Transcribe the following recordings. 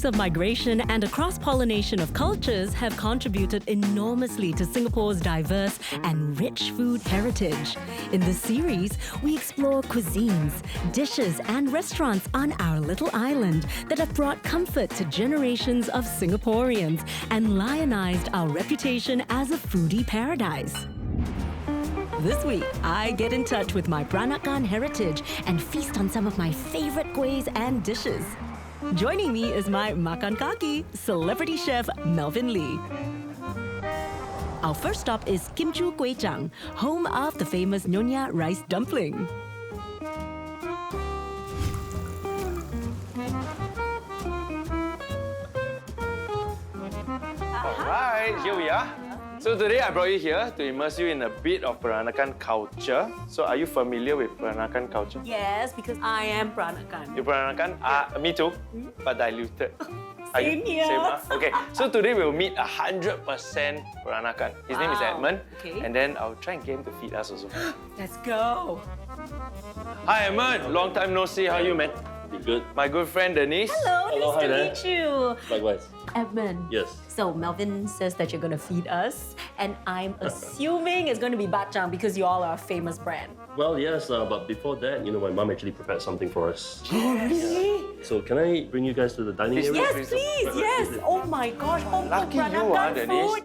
waves of migration and a cross-pollination of cultures have contributed enormously to Singapore's diverse and rich food heritage. In this series, we explore cuisines, dishes, and restaurants on our little island that have brought comfort to generations of Singaporeans and lionized our reputation as a foodie paradise. This week, I get in touch with my Peranakan heritage and feast on some of my favorite kuehs and dishes. Joining me is my makan kaki, celebrity chef Melvin Lee. Our first stop is Kim Chu Kway Chang, home of the famous Nyonya rice dumpling. Alright, here we are. So today I brought you here to immerse you in a bit of Peranakan culture. So are you familiar with Peranakan culture? Yes, because I am Peranakan. You Peranakan? Me too, but diluted. Same here. Same, okay, so today we'll meet 100% Peranakan. His name is Wow. Edmund. Okay. And then I'll try and get him to feed us also. Let's go. Hi Edmund, long time no see. How are you, man? Good. My good friend Denise. Hello, Hello, nice hi to there. meet you. Likewise. Edmund. Yes. So Melvin says that you're going to feed us, and I'm assuming it's going to be bachang because you all are a famous brand. Well, yes, but before that, my mom actually prepared something for us. Oh, really? So can I bring you guys to the dining area? Yes, please. Yes. Oh my gosh, home cooked Lucky you, Peranakan Denise. food.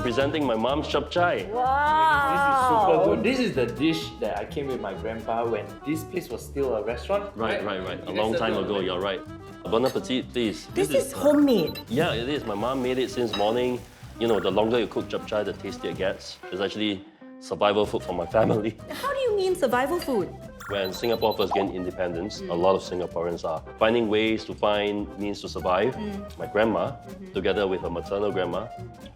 Presenting my mom's chap chai. Wow. This is super good. This is the dish that I came with my grandpa when this place was still a restaurant. Right. A long time ago, you're right. Bon appetit, please. This is homemade. Yeah, it is. My mom made it since morning. The longer you cook chap chai, the tastier it gets. It's actually survival food for my family. How do you mean survival food? When Singapore first gained independence, a lot of Singaporeans are finding ways to find means to survive. My grandma, together with her maternal grandma,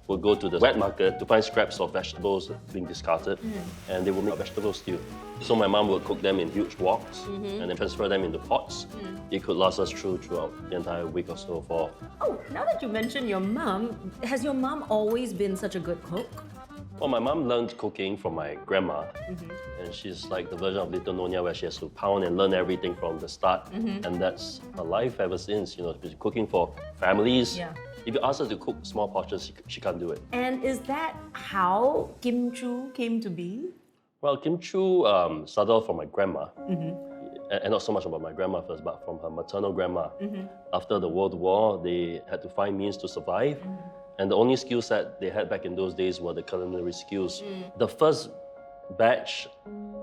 would go to the wet market to find scraps of vegetables being discarded, and they would make vegetable stew. So my mom would cook them in huge woks and then transfer them into pots. It could last us throughout the entire week or so for. Oh, now that you mention your mom, has your mom always been such a good cook? Well, my mom learned cooking from my grandma, and she's like the version of Little Nyonya where she has to pound and learn everything from the start, and that's her life ever since. She's cooking for families. Yeah. If you ask her to cook small portions, she can't do it. And is that how Kim Chu came to be? Well, Kim Chu started off from my grandma, and not so much about my grandma first, but from her maternal grandma. After the World War, they had to find means to survive. And the only skill set they had back in those days were the culinary skills. The first batch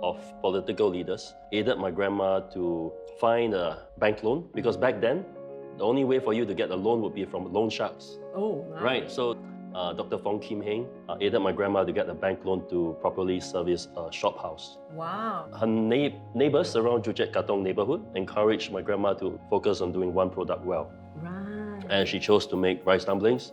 of political leaders aided my grandma to find a bank loan, because back then, the only way for you to get a loan would be from loan sharks. Oh, wow. Right, so Dr. Fong Kim Heng aided my grandma to get a bank loan to properly service a shop house. Wow. Her neighbors around Juchet Katong neighborhood encouraged my grandma to focus on doing one product well. Right. And she chose to make rice dumplings.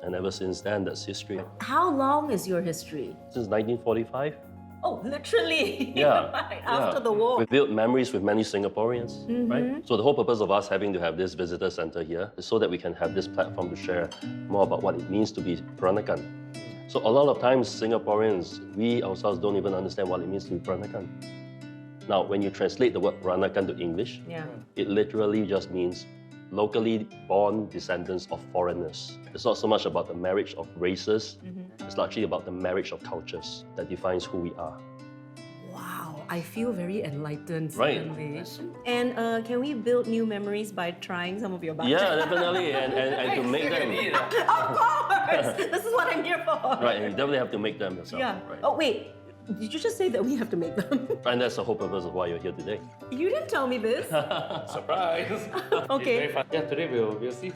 And ever since then, that's history. How long is your history? Since 1945. Oh, literally. Yeah. Right, yeah. after the war. We built memories with many Singaporeans, right? So the whole purpose of us having to have this visitor center here is so that we can have this platform to share more about what it means to be Peranakan. So a lot of times, Singaporeans, we ourselves don't even understand what it means to be Peranakan. Now, when you translate the word Peranakan to English, Yeah. it literally just means locally born descendants of foreigners. It's not so much about the marriage of races, it's largely about the marriage of cultures that defines who we are. Wow, I feel very enlightened Right. suddenly. And can we build new memories by trying some of your bachang? Yeah, definitely, and to make them. Of course! This is what I'm here for. Right, and you definitely have to make them yourself. Yeah. Right. Oh, wait. Did you just say that we have to make them? And that's the whole purpose of why you're here today. You didn't tell me this. Surprise! Okay. It's very fun. Yeah, today we'll see.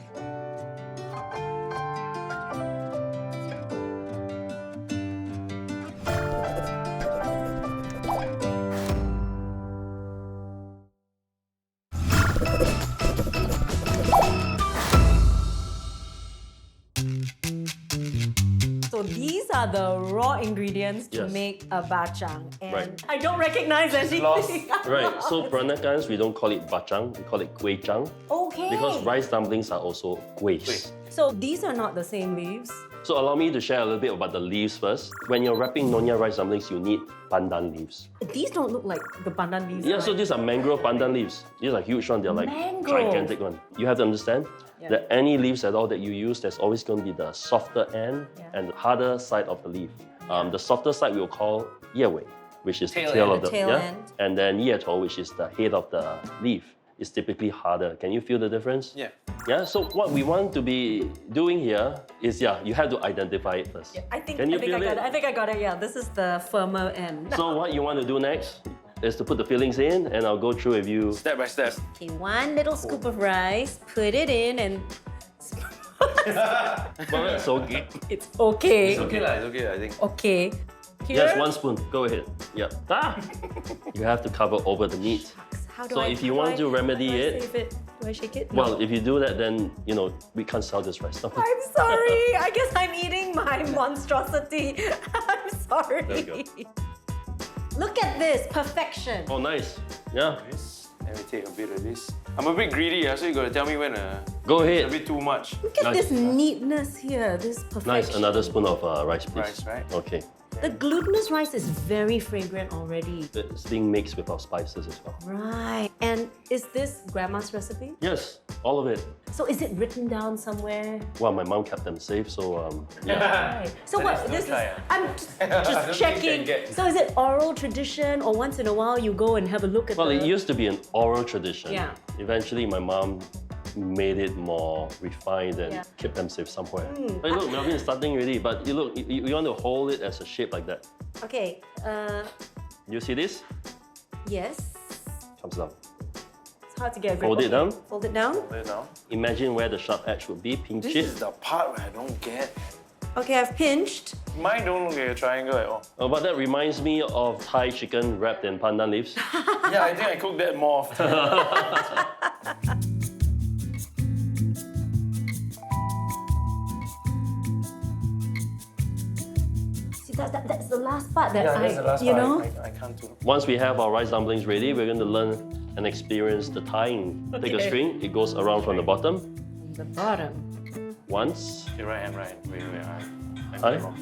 So these are the raw ingredients to Yes. make a bachang. And Right. I don't recognize anything. Right, so Peranakans, we don't call it bachang, we call it kueh chang. Okay. Because rice dumplings are also kuehs. So these are not the same leaves. So allow me to share a little bit about the leaves first. When you're wrapping Nonya rice dumplings, you need pandan leaves. These don't look like the pandan leaves. Yeah, right? so these are mangrove pandan leaves. These are huge ones. They're like Mangrove. gigantic ones. You have to understand that any leaves at all that you use, there's always going to be the softer end and the harder side of the leaf. The softer side we'll call yewei, which is the tail of the tail end. and then yetou, which is the head of the leaf, is typically harder. Can you feel the difference? Yeah. Yeah. So what we want to be doing here is you have to identify it first. I think Can you I think feel I got it? it. I think I got it. Yeah, this is the firmer end. So what you want to do next is to put the fillings in, and I'll go through with you. Step by step. Okay, one little scoop of rice, put it in, and Well, that's okay. it's okay. It's okay, I think. Okay. Here. Yes, 1 spoon. Go ahead. Yep. You have to cover over the meat. How do So I, if you how do want I- to remedy how do I it- save it? Do I shake it? Well, if you do that, then we can't sell this rice dumpling. I'm sorry. I guess I'm eating my monstrosity. I'm sorry. There you Look at this perfection. Oh, nice. Yeah. Let me take a bit of this. I'm a bit greedy, so you gotta tell me when Go it's a ahead. bit too much. Look at Nice. this neatness here. This perfection. Nice. Another spoon of rice, please. Rice, right? Okay. The glutinous rice is very fragrant already. It's being mixed with our spices as well. Right. And is this grandma's recipe? Yes, all of it. So is it written down somewhere? Well, my mom kept them safe, so yeah. Right. So what? This is. try, I'm just checking. get. So is it oral tradition, or once in a while you go and have a look at Well, the? it used to be an oral tradition. Yeah. Eventually, my mom made it more refined and Yeah. kept them safe somewhere. But look, Melvin is starting already. But you look, you want to hold it as a shape like that. Okay. You see this? Yes. Comes down. It's hard to get a grip. Hold it Okay. down. Hold it down. Wait now. Imagine where the sharp edge would be. Pinch This it. is the part where I don't get. Okay, I've pinched. Mine don't look like a triangle at all. Oh, but that reminds me of Thai chicken wrapped in pandan leaves. Yeah, I think I cook that more often. See, that's the last part that Yeah, that's the last you part. know. I can't do. Once we have our rice dumplings ready, we're going to learn and experience the tying. Take a Okay. string, it goes around from the bottom. The bottom. Once. Okay, right hand, right. Wait, I'm Tie. wrong.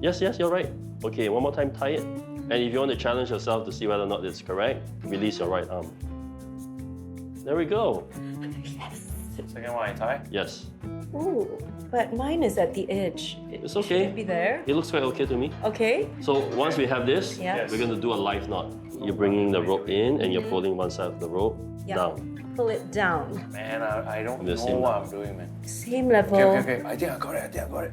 Yes, you're right. Okay, one more time, tie it. And if you want to challenge yourself to see whether or not it's correct, release your right arm. There we go. Second one I tie. Yes. Ooh, but mine is at the edge. It's okay. Should it be there? It looks quite okay to me. Okay. So once we have this, Yeah. we're going to do a live knot. You're bringing the rope in and you're pulling one side of the rope Yeah. down. Pull it down. Man, I don't The know same what level. I'm doing, man. Same level. Okay. I think I got it.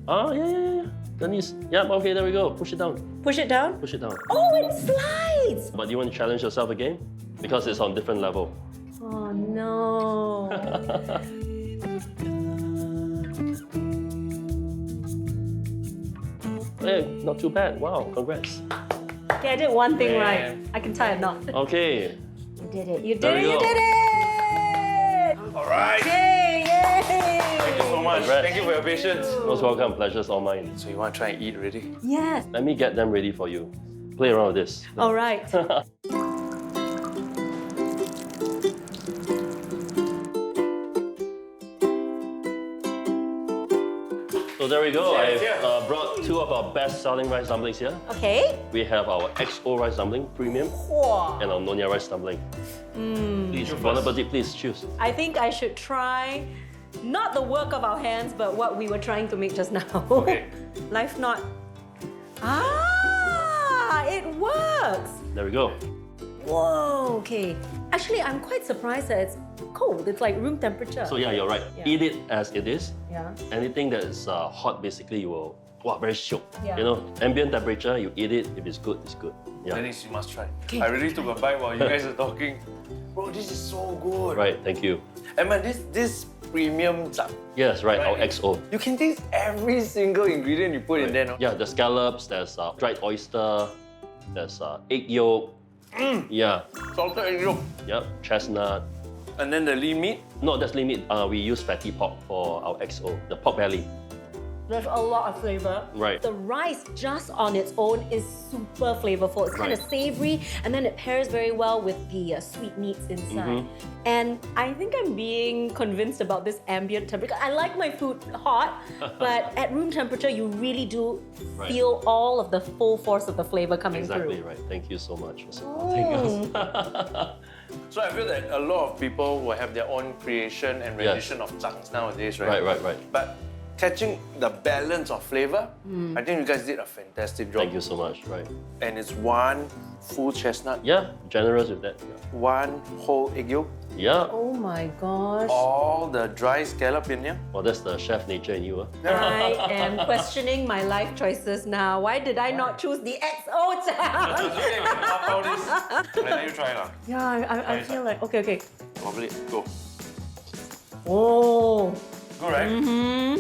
Ah, yeah. Denise. Yeah, okay, there we go. Push it down. Push it down. Push it down. Oh, it slides! But do you want to challenge yourself again? Because it's on different level. Oh no. Hey, not too bad. Wow, congrats. Okay, I did one thing Man. right. I can tie a knot. Okay. You did it. You There did it. we You go. did it! All right. Yay! Yay! Thank you so much. Congrats. Thank you for your patience. Most welcome. Pleasure's all mine. So you want to try and eat already? Yes. Let me get them ready for you. Play around with this. All right. So there we go. Yes, I've yes. brought two of our best-selling rice dumplings here. Okay. We have our XO rice dumpling, premium, Wow. and our Nonya rice dumpling. Please, Bon Appetit, please choose. I think I should try not the work of our hands, but what we were trying to make just now. Okay. Life knot. Ah, it works. There we go. Whoa, okay. Actually, I'm quite surprised that it's cold. It's like room temperature. So yeah, you're right. Yeah. Eat it as it is. Yeah. Anything that is hot, basically, you will, very shiok. Yeah. You know, ambient temperature, you eat it. If it's good, it's good. Yeah. Dennis, you must try. Okay. I really took a bite while you guys are talking. Bro, this is so good. Right, thank you. And man, this premium zap, Yes, right, our Right. XO. you can taste every single ingredient you put in there. No? Yeah, the scallops, there's dried oyster, there's egg yolk. Yeah, Salted egg yolk. yep, chestnut. And then the lean meat. No, that's limit. We use fatty pork for our XO, the pork belly. There's a lot of flavor. Right. The rice just on its own is super flavorful. It's kind of Right. savory, and then it pairs very well with the sweet meats inside. And I think I'm being convinced about this ambient temperature. I like my food hot, but at room temperature, you really do Right. feel all of the full force of the flavor coming Exactly through. right. Thank you so much for supporting us. So I feel that a lot of people will have their own creation and rendition of chunks nowadays, right? Right. But catching the balance of flavor, I think you guys did a fantastic job. Thank you so much. Right. And it's one full chestnut, Yeah, generous with that. one whole egg yolk, Yeah. Oh my gosh. all the dry scallop in here. Well, that's the chef nature in you. I am questioning my life choices now. Why did I not choose the XO chunk? Okay, we pop out this. Let you try lah. Yeah, I feel like, okay. Probably go. Oh, Good, right?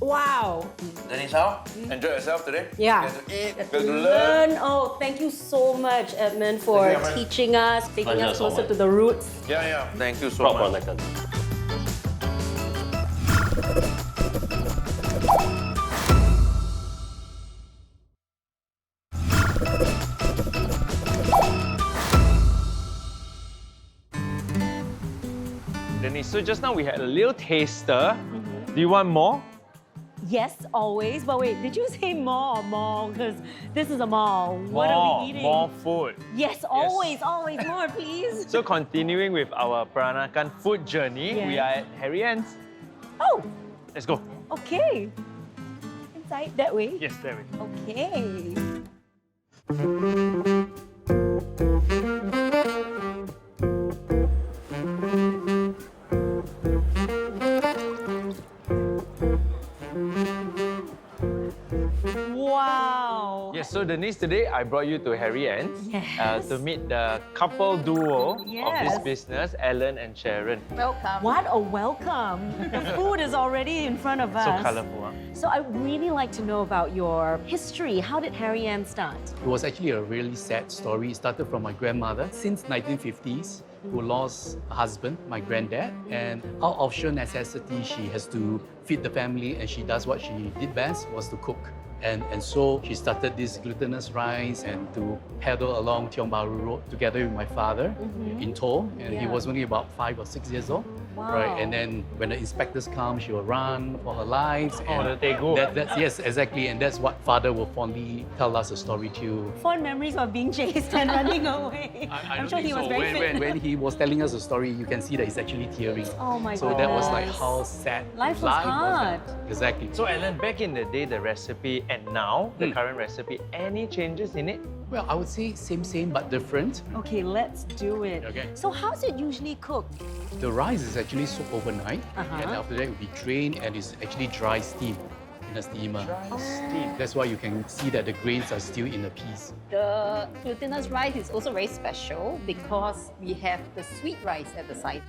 wow. Dennis, how? Enjoy yourself today? Yeah. Get to eat, get to learn. Oh, thank you so much, Edmund, for Thank you, Edmund. teaching us, taking Pleasure us so closer much. to the roots. Yeah. Thank you so Proud much. Peranakan. Dennis, so just now we had a little taster. Do you want more? Yes, always. But wait, did you say more or mall? Because this is a mall. What are we eating? More food. Yes, always, more, please. So continuing with our Peranakan food journey, we Yes. are at Harry Ann's. Oh, Let's go. okay. Inside that way? Yes, there we go. Okay. Wow. Yes, so Denise, today I brought you to Harry Ann's Yes. to meet the couple duo of this Yes. business, Alan and Sharon. Welcome. What a welcome. The food is already in front of us. So colourful, huh? So I'd really like to know about your history. How did Harry Ann start? It was actually a really sad story. It started from my grandmother since 1950s, who lost a husband, my granddad, and out of sheer necessity, she has to feed the family, and she does what she did best, was to cook. And so she started this glutinous rice and to paddle along Tiong Bahru Road together with my father in tow. And he Yeah. was only about 5 or 6 years old. Wow. Right, and then when the inspectors come, she will run for her lives. Oh, And the Daegu. that's yes, exactly, and that's what father will fondly tell us a story to. Fond memories of being chased and running away. I'm sure he was very fit. When he was telling us the story, you can see that he's actually tearing. Oh my So that was like goodness. how sad Life was hard. Exactly. So Alan, back in the day, the recipe and now, the Mm. current recipe, any changes in it? Well, I would say same but different. Okay, let's do it. Okay. So how's it usually cooked? The rice is actually soaked overnight, Uh-huh. and after that it will be drained and it's actually dry steam in a steamer. Steam. That's why you can see that the grains are still in the piece. The glutinous rice is also very special because we have the sweet rice at the side.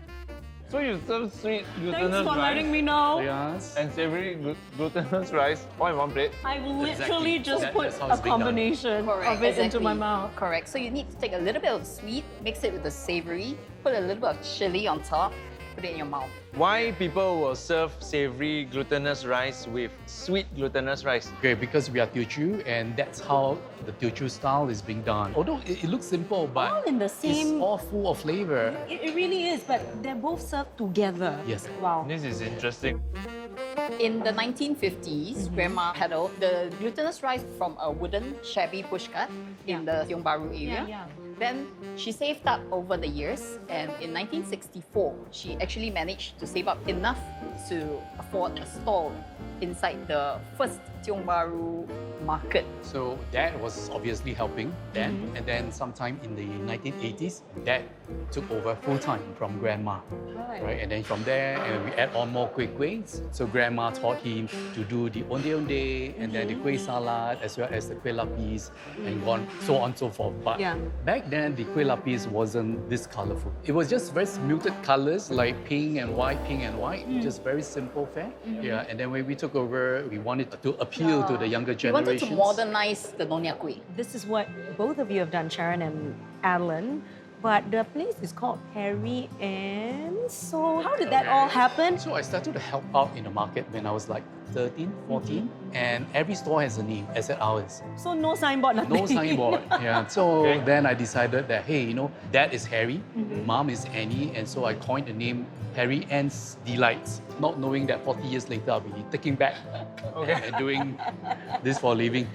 So you serve sweet Thanks glutinous for letting rice me know. Yes. and savory glutinous rice all in one plate? I've literally Exactly. just That- put that's how a it's being done. combination of it into my mouth. Correct. So you need to take a little bit of sweet, mix it with the savory, put a little bit of chili on top, put it in your mouth. Why people will serve savory glutinous rice with sweet glutinous rice? Okay, because we are Teochew, and that's how the Teochew style is being done. Although it looks simple, but All in the it's same. all full of flavor. It really is, but they're both served together. Yes. Wow. This is interesting. In the 1950s, Grandma peddled the glutinous rice from a wooden shabby pushcart in the Tiong Bahru area. Yeah. Then she saved up over the years, and in 1964, she actually managed to save up enough to afford a stall inside the first Tiong Bahru market. So that was obviously helping then. And then sometime in the 1980s, Dad took over full-time from Grandma. Right? And then from there, and we add on more kueh-kuehs. So Grandma taught him to do the onde-onde, and then the kueh salad, as well as the kueh lapis, and so on and so forth. But Yeah. back then, the kueh lapis wasn't this colorful. It was just very muted colors, like pink and white, just very simple fare. Yeah, and then when we took over, we wanted to appeal to the younger We wanted generations. to modernize the Nonya Kueh. This is what both of you have done, Sharon and Adeline. but the place is called Harry and so how did that all happen? So I started to help out in the market when I was like 13, 14, and every store has a name, except ours. So no signboard, nothing. No signboard. Yeah. So then I decided that, hey, you know, Dad is Harry, Mom is Annie, and so I coined the name Harry Ann's Delights, not knowing that 40 years later I'll be taking back and doing this for a living.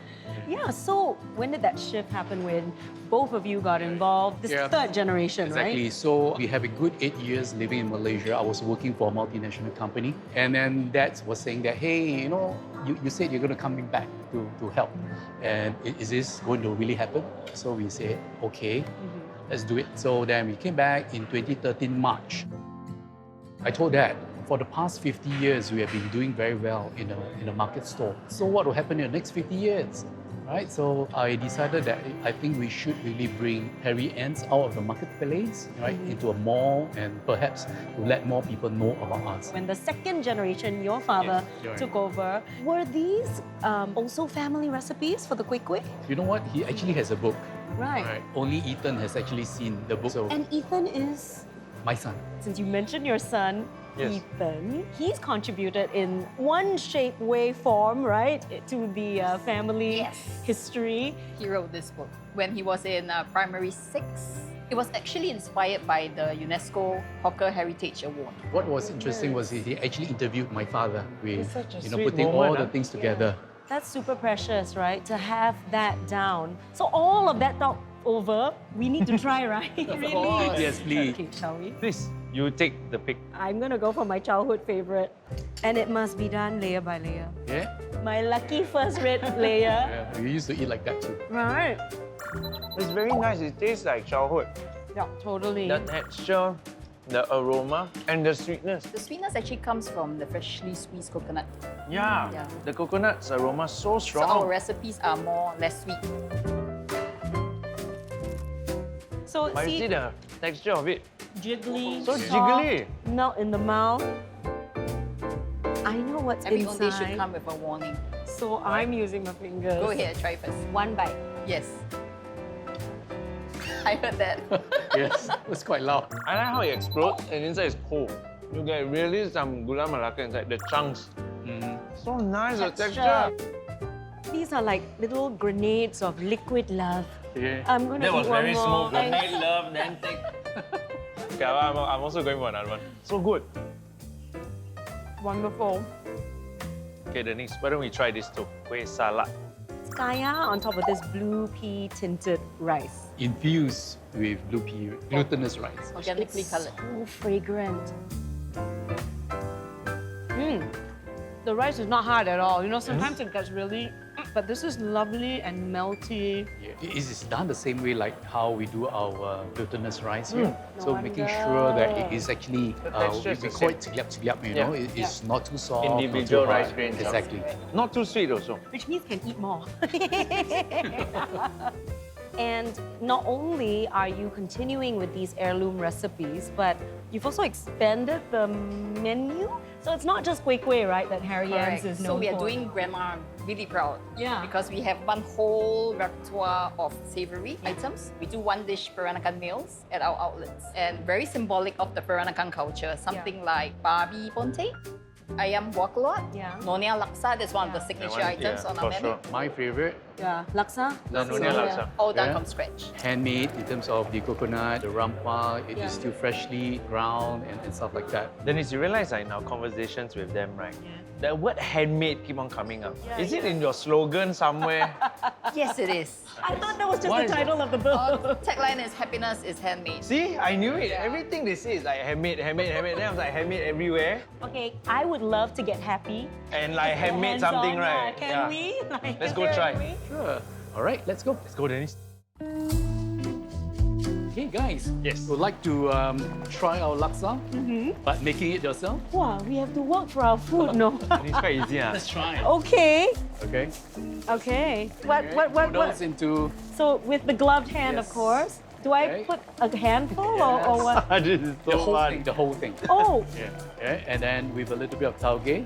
Yeah, so when did that shift happen when both of you got involved? This Yeah. third generation, Exactly. right? So we have a good 8 years living in Malaysia. I was working for a multinational company. And then Dad was saying that, hey, you know, you said you're going to come back to help. And is this going to really happen? So we said, okay, let's do it. So then we came back in 2013 March. I told Dad, for the past 50 years, we have been doing very well in a market store. So what will happen in the next 50 years? Right, so I decided that I think we should really bring Harry Ann's out of the marketplace, right, into a mall and perhaps to let more people know about us. When the second generation, your father, you're right. took over, were these also family recipes for the kuih kuih? You know what? He actually has a book. Right. Only Ethan has actually seen the book. So And Ethan is, my son. since you mentioned your son, Yes. Ethan, he's contributed in one shape, way, form, right, to the family Yes. history. He wrote this book when he was in primary 6. It was actually inspired by the UNESCO Hawker Heritage Award. What was interesting was he actually interviewed my father with, such a you know, sweet putting all moment, the huh? things together. That's super precious, right? To have that down. So all of that talk over, we need to try, right? Really? course. Yes, please. Okay, shall we? Please, you take the pick. I'm gonna go for my childhood favorite. And it must be done layer by layer. Yeah? My lucky first red layer. Yeah, we used to eat like that too. Right. It's very nice. It tastes like childhood. Yeah, totally. The texture, the aroma, and the sweetness. The sweetness actually comes from the freshly squeezed coconut. Yeah, Yeah. the coconut's aroma so So our strong. recipes are less sweet. So But you see the texture of it. jiggly, So soft, jiggly. melt in the mouth. I know what's Every inside. only should come with a warning. So I'm using my fingers. Go ahead, try first. One bite. Yes. I heard that. Yes, it was quite loud. I like how it explodes and inside is cold. You get really some gula melaka inside, the chunks. So nice, the texture. These are like little grenades of liquid love. Yeah. I'm gonna That eat was one very more. smooth. Grenade love, then take. Okay, I'm also going for another one. So good. Wonderful. Okay, the next, why don't we try this too? Kueh salad. Kaya on top of this blue pea tinted rice. Infused with blue pea, glutinous rice. Organically It's coloured. so fragrant. The rice is not hard at all. You know, sometimes it gets really, but this is lovely and melty. Yeah. It is done the same way like how we do our glutinous rice here. So No making wonder. sure that it is actually, texture is we the call same. it tsigyap, you Yeah. know, it's not too soft, Individual not too rice hard. grains, yeah. Exactly. Not too sweet also. Which means can eat more. And not only are you continuing with these heirloom recipes, but you've also expanded the menu. So it's not just kuih kuih, right, that Harry Ann's Correct. is So known we are for. doing Grandma really proud. Yeah. Because we have one whole repertoire of savory items. We do one dish Peranakan meals at our outlets. And very symbolic of the Peranakan culture, something like babi ponte, ayam buah keluak, Yeah. nonya laksa, that's one of the Yeah. signature items on our for menu. sure. My favorite, Yeah, laksa. The nonya laksa. All done Yeah. from scratch. handmade in terms of the coconut, the rampah, it Yeah. is still freshly ground and stuff like that. Dennis, you realize in our conversations with them, right? The word handmade keep on coming up. Yeah, Is it in your slogan somewhere? Yes, it is. I thought that was just Why the is it? title of the book. Our tagline is happiness is handmade. See, I knew it. Everything they say is like handmade, handmade, handmade. Then I was like handmade everywhere. Okay, I would love to get happy. And like handmade Hands-on, something, yeah. right? Can Yeah. we? Like, Let's is go there a try. way? Sure. All right, let's go. Let's go, Dennis. Hey guys, Yes. would like to try our laksa, but making it yourself? Wow, we have to work for our food, no? It's quite easy, huh? try. Okay, Okay. okay. What? Noodles into So with the gloved hand, of Yes. course. Do I Okay. put a handful or what? This is the whole thing. The whole thing. Oh, Yeah. And then with a little bit of tauge.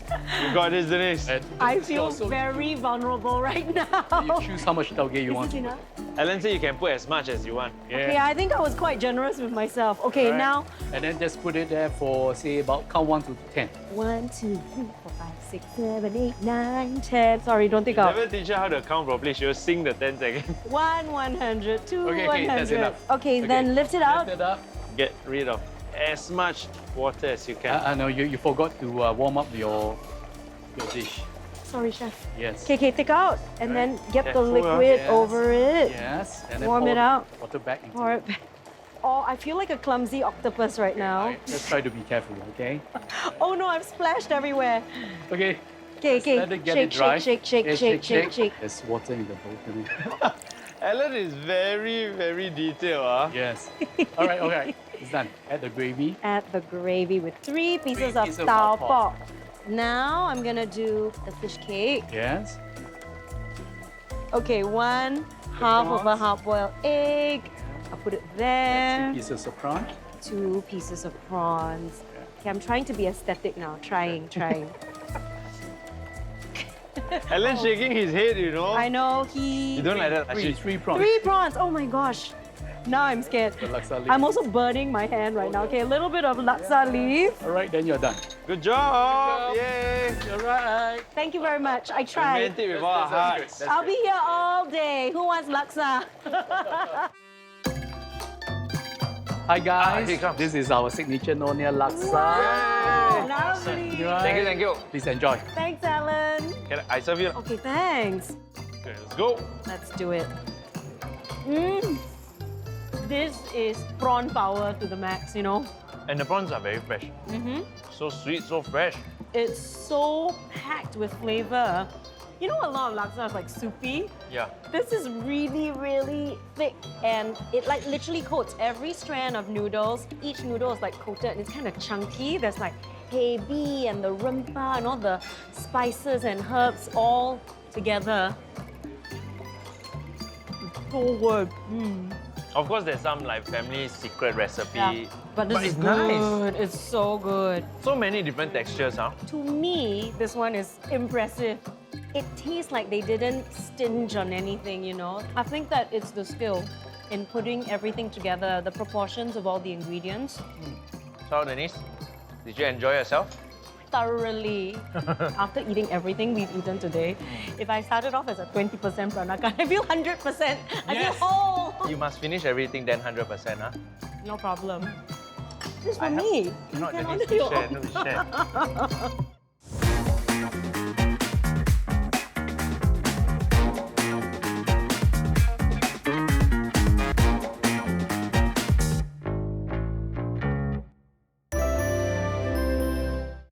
You got this, Denise. And I this is feel also very vulnerable right now. You choose how much tauge you Is want. this enough? Alan said you can put as much as you want. Okay, I think I was quite generous with myself. Okay, Alright. now And then just put it there for, say, about count 1 to 10. 1, 2, 3, 4, 5, 6, 7, 8, 9, 10. Sorry, don't take out. Never teach her how to count properly. She'll sing the 10 seconds. 1, 100, 2, Okay, 100. that's enough. Okay, then lift it out. Lift it up. Get rid of as much water as you can. No, you forgot to warm up your dish. Sorry, chef. Yes. Okay, take out and then get the Careful, liquid Yes. over it. Yes. And then Warm pour it out. Water back into Pour it back. Oh, I feel like a clumsy octopus right now. Alright, just try to be careful, okay? Oh no, I've splashed everywhere. Okay. Okay, okay. Let it get Shake, it dry. shake, shake, Yeah, shake, shake, shake. There's water in the bowl. Isn't it? Alan is very, very detailed. Yes. All right. It's done. Add the gravy. Add the gravy with 3 pieces of pieces of tau tau pok. Now I'm gonna do the fish cake. Yes. Okay, 1 half of a prawns. hard-boiled egg. I'll put it there. 2 pieces of prawn. 2 pieces of prawns. Okay, I'm trying to be aesthetic now. Trying. Alan's shaking his head, you know. I know he. You don't like that, actually. 3 prawns. 3 prawns. Oh my gosh. Now I'm scared. The laksa leaf. I'm also burning my hand right now. Okay, a little bit of laksa leaf. All right, then you're done. Good job! Yay! All right. Thank you very much. I We tried. meant it with all our hearts. I'll be here all day. Who wants laksa? Hi guys. here it comes. This is our signature Nyonya laksa. Lovely. Right. Thank you. Please enjoy. Thanks, Alan. Can I serve you? Okay, thanks. Okay, let's go. Let's do it. This is prawn power to the max, you know? And the prawns are very fresh. So sweet, so fresh. It's so packed with flavor. You know, a lot of laksa is like soupy. Yeah. This is really, really thick and it like literally coats every strand of noodles. Each noodle is like coated and it's kind of chunky. There's like hei bi and the rempah and all the spices and herbs all together. So good. Of course, there's some like family secret recipe. Yeah. But this is it's nice. good. It's so good. So many different textures, huh? To me, this one is impressive. It tastes like they didn't stinge on anything, you know? I think that it's the skill in putting everything together, the proportions of all the ingredients. So, Denise, did you enjoy yourself? Thoroughly. After eating everything we've eaten today, if I started off as a 20% peranakan, I feel 100%. I feel whole. You must finish everything then 100%, huh? No problem. This is for me. Not You can Denise, order we your share, own. no, we share.